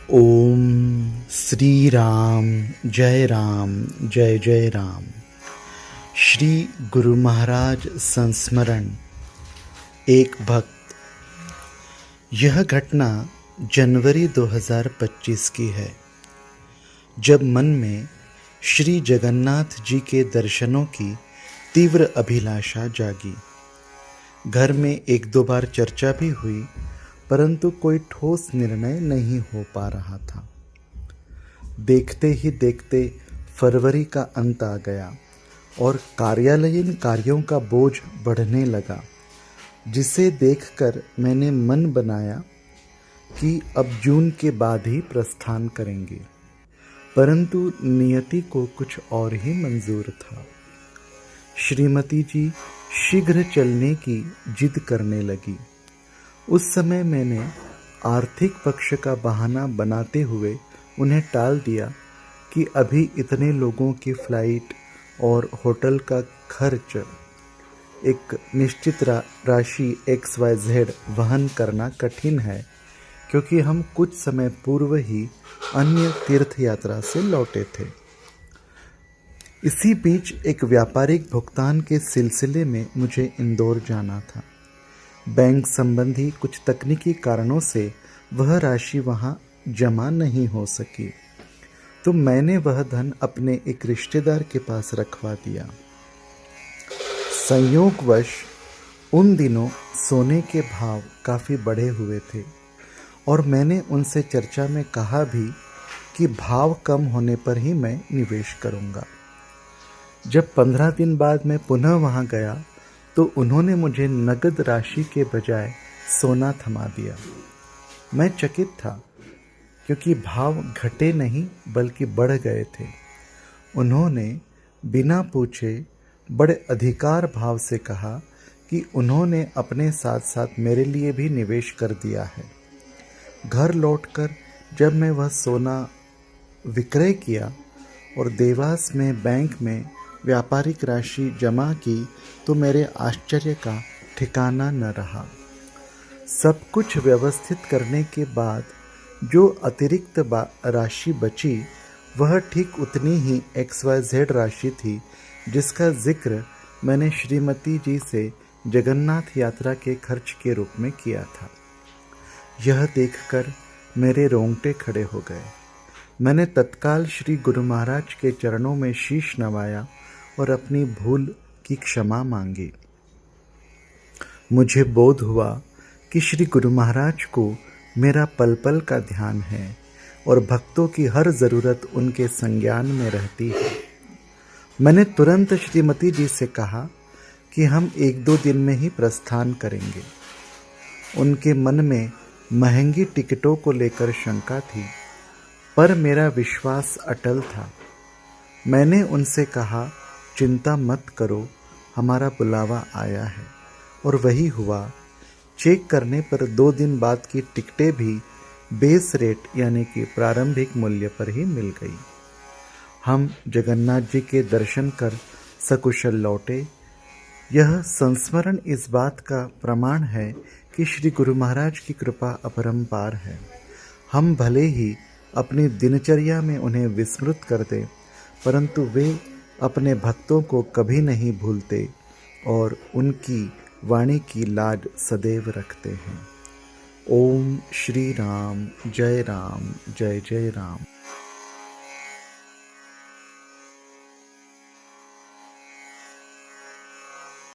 ओम श्री राम जय राम जय जय राम। श्री गुरु महाराज संस्मरण। एक भक्त। यह घटना जनवरी 2025 की है, जब मन में श्री जगन्नाथ जी के दर्शनों की तीव्र अभिलाषा जागी। घर में एक दो बार चर्चा भी हुई, परंतु कोई ठोस निर्णय नहीं हो पा रहा था। देखते ही देखते फरवरी का अंत आ गया और कार्यालयीन कार्यों का बोझ बढ़ने लगा, जिसे देखकर मैंने मन बनाया कि अब जून के बाद ही प्रस्थान करेंगे। परंतु नियति को कुछ और ही मंजूर था। श्रीमती जी शीघ्र चलने की जिद करने लगी। उस समय मैंने आर्थिक पक्ष का बहाना बनाते हुए उन्हें टाल दिया कि अभी इतने लोगों की फ्लाइट और होटल का खर्च एक निश्चित राशि XYZ वहन करना कठिन है, क्योंकि हम कुछ समय पूर्व ही अन्य तीर्थ यात्रा से लौटे थे। इसी बीच एक व्यापारिक भुगतान के सिलसिले में मुझे इंदौर जाना था। बैंक संबंधी कुछ तकनीकी कारणों से वह राशि वहां जमा नहीं हो सकी, तो मैंने वह धन अपने एक रिश्तेदार के पास रखवा दिया। संयोगवश उन दिनों सोने के भाव काफ़ी बढ़े हुए थे और मैंने उनसे चर्चा में कहा भी कि भाव कम होने पर ही मैं निवेश करूंगा। जब 15 दिन बाद मैं पुनः वहां गया तो उन्होंने मुझे नगद राशि के बजाय सोना थमा दिया। मैं चकित था, क्योंकि भाव घटे नहीं बल्कि बढ़ गए थे। उन्होंने बिना पूछे बड़े अधिकार भाव से कहा कि उन्होंने अपने साथ साथ मेरे लिए भी निवेश कर दिया है। घर लौटकर जब मैं वह सोना विक्रय किया और देवास में बैंक में व्यापारिक राशि जमा की, तो मेरे आश्चर्य का ठिकाना न रहा। सब कुछ व्यवस्थित करने के बाद जो अतिरिक्त राशि बची, वह ठीक उतनी ही XYZ राशि थी जिसका जिक्र मैंने श्रीमती जी से जगन्नाथ यात्रा के खर्च के रूप में किया था। यह देखकर मेरे रोंगटे खड़े हो गए। मैंने तत्काल श्री गुरु महाराज के चरणों में शीश नवाया और अपनी भूल की क्षमा मांगी। मुझे बोध हुआ कि श्री गुरु महाराज को मेरा पल पल का ध्यान है और भक्तों की हर ज़रूरत उनके संज्ञान में रहती है। मैंने तुरंत श्रीमती जी से कहा कि हम 1-2 दिन में ही प्रस्थान करेंगे। उनके मन में महंगी टिकटों को लेकर शंका थी, पर मेरा विश्वास अटल था। मैंने उनसे कहा, चिंता मत करो, हमारा बुलावा आया है। और वही हुआ। चेक करने पर 2 दिन बाद की टिकटें भी बेस रेट यानी कि प्रारंभिक मूल्य पर ही मिल गई। हम जगन्नाथ जी के दर्शन कर सकुशल लौटे। यह संस्मरण इस बात का प्रमाण है कि श्री गुरु महाराज की कृपा अपरंपार है। हम भले ही अपनी दिनचर्या में उन्हें विस्मृत कर दें, परंतु वे अपने भक्तों को कभी नहीं भूलते और उनकी वाणी की लाज सदैव रखते हैं। ओम श्री राम जय जय राम।